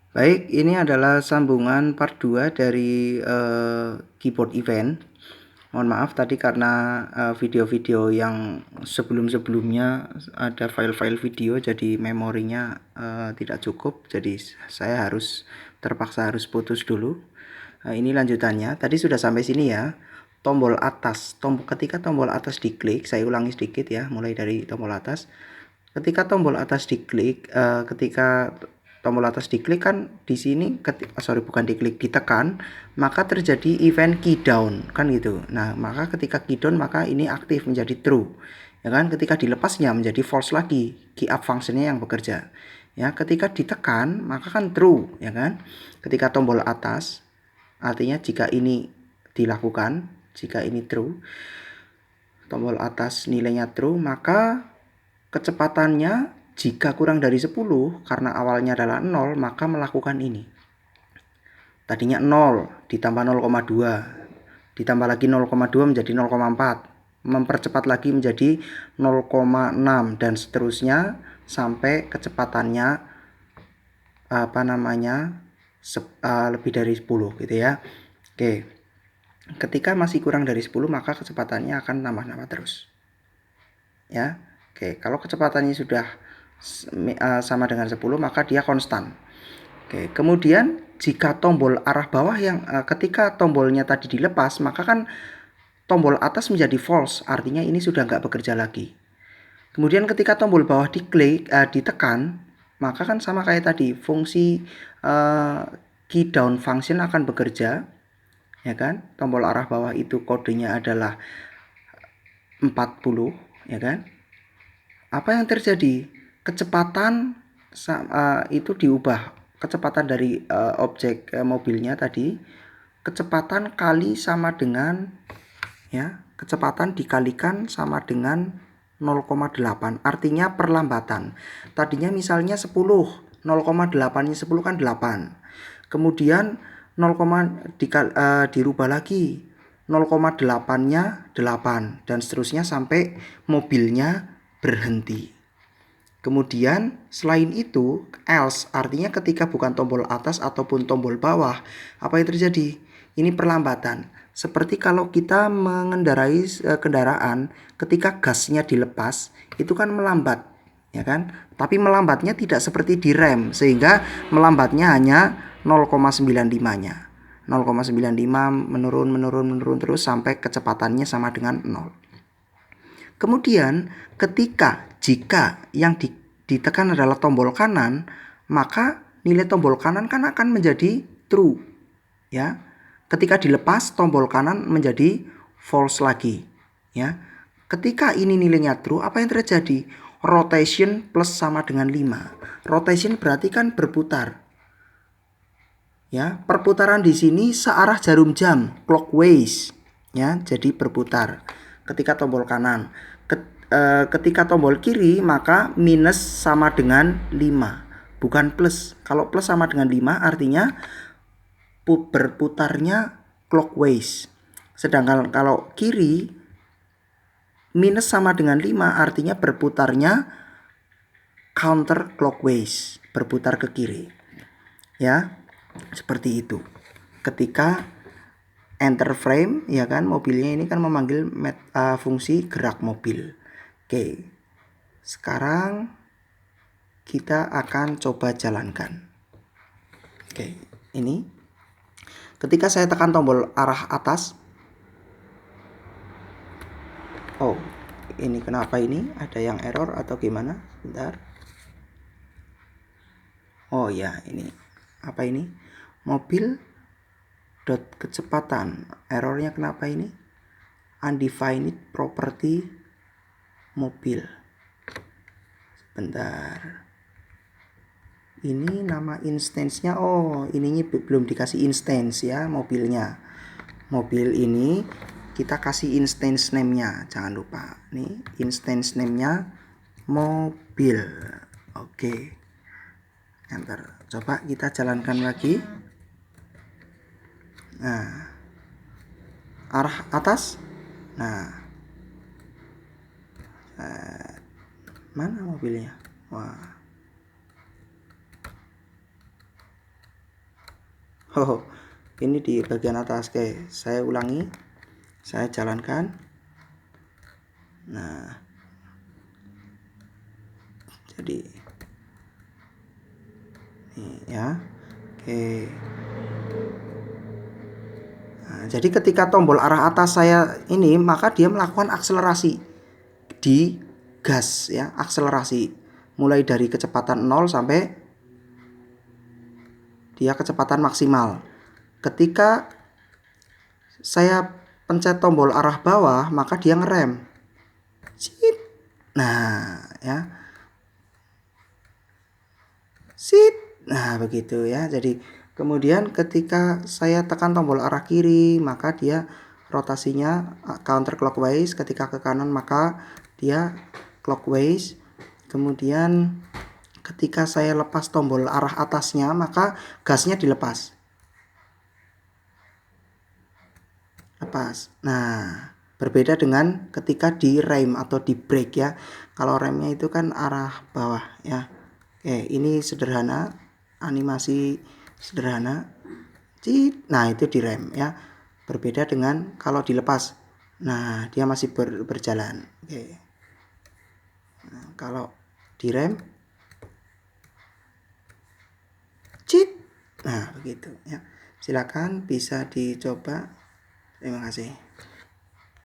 Baik, ini adalah sambungan part 2 dari keyboard event. Mohon maaf tadi karena video-video yang sebelum-sebelumnya ada file-file video, jadi memorinya tidak cukup, jadi saya terpaksa harus putus dulu. Ini lanjutannya. Tadi sudah sampai sini ya. Tombol atas, ketika tombol atas diklik, saya ulangi sedikit ya, mulai dari tombol atas. Ketika tombol atas diklik, ketika tombol atas diklik kan di sini bukan diklik, ditekan, maka terjadi event key down kan gitu. Nah, maka ketika key down maka ini aktif menjadi true. Ya kan? Ketika dilepasnya menjadi false lagi, key up functionnya yang bekerja. Ya, ketika ditekan maka kan true, ya kan? Ketika tombol atas artinya jika ini dilakukan, jika ini true, tombol atas nilainya true, maka kecepatannya jika kurang dari 10 karena awalnya adalah 0 maka melakukan ini. Tadinya 0 ditambah 0,2 ditambah lagi 0,2 menjadi 0,4, mempercepat lagi menjadi 0,6 dan seterusnya sampai kecepatannya lebih dari 10 gitu ya. Oke. Ketika masih kurang dari 10 maka kecepatannya akan nambah-nambah terus. Ya. Oke, kalau kecepatannya sudah sama dengan 10 maka dia konstan. Oke, kemudian jika tombol arah bawah yang ketika tombolnya tadi dilepas maka kan tombol atas menjadi false, artinya ini sudah nggak bekerja lagi. Kemudian ketika tombol bawah ditekan maka kan sama kayak tadi, fungsi key down function akan bekerja, ya kan? Tombol arah bawah itu kodenya adalah 40, ya kan? Apa yang terjadi? Kecepatan itu diubah. Kecepatan dari objek mobilnya tadi, kecepatan kali sama dengan kecepatan dikalikan sama dengan 0,8. Artinya perlambatan. Tadinya misalnya 10, 0,8-nya 10 kan 8. Kemudian 0, dirubah lagi 0,8-nya 8 dan seterusnya sampai mobilnya berhenti. Kemudian selain itu else artinya ketika bukan tombol atas ataupun tombol bawah, apa yang terjadi? Ini perlambatan. Seperti kalau kita mengendarai kendaraan ketika gasnya dilepas, itu kan melambat, ya kan? Tapi melambatnya tidak seperti direm sehingga melambatnya hanya 0,95-nya. 0,95 menurun terus sampai kecepatannya sama dengan 0. Kemudian jika yang ditekan adalah tombol kanan, maka nilai tombol kanan kan akan menjadi true. Ya. Ketika dilepas tombol kanan menjadi false lagi. Ya. Ketika ini nilainya true, apa yang terjadi? Rotation plus sama dengan 5. Rotation berarti kan berputar. Ya, perputaran di sini searah jarum jam, clockwise. Ya, jadi berputar. Ketika tombol kanan, ketika tombol kiri maka minus sama dengan 5, bukan plus. Kalau plus sama dengan 5 artinya berputarnya clockwise. Sedangkan kalau kiri minus sama dengan 5 artinya berputarnya counter clockwise, berputar ke kiri. Ya, seperti itu. Ketika enter frame, ya kan, mobilnya ini kan memanggil fungsi gerak mobil. Oke, sekarang kita akan coba jalankan. Oke, ini ketika saya tekan tombol arah atas. Oh, ini kenapa ini? Ada yang error atau gimana? Bentar. Oh ya, ini apa ini? Mobil kecepatan. Errornya kenapa ini? Undefined property mobil. Bentar. Ini nama instance-nya. Oh, ininya belum dikasih instance ya mobilnya. Mobil ini kita kasih instance name-nya. Jangan lupa. Nih, instance name-nya mobil. Oke. Enter. Coba kita jalankan lagi. Nah, arah atas. Nah, mana mobilnya? Wah. Oh, ini di bagian atas. Oke, saya ulangi, saya jalankan. Nah, jadi ini ya. Oke. Nah, jadi ketika tombol arah atas saya ini, maka dia melakukan akselerasi di gas ya, akselerasi mulai dari kecepatan 0 sampai dia kecepatan maksimal. Ketika saya pencet tombol arah bawah, maka dia ngerem. Sit. Nah, ya. Sit. Nah, begitu ya. Jadi kemudian ketika saya tekan tombol arah kiri, maka dia rotasinya counter clockwise. Ketika ke kanan maka dia clockwise. Kemudian ketika saya lepas tombol arah atasnya, maka gasnya dilepas. Lepas. Nah, berbeda dengan ketika di rem atau di brake ya. Kalau remnya itu kan arah bawah ya. Oke, ini sederhana, animasi sederhana. Cit. Nah, itu di rem ya. Berbeda dengan kalau dilepas. Nah, dia masih berjalan. Oke. Nah, kalau di rem, cit. Nah, begitu ya. Silakan bisa dicoba. Terima kasih.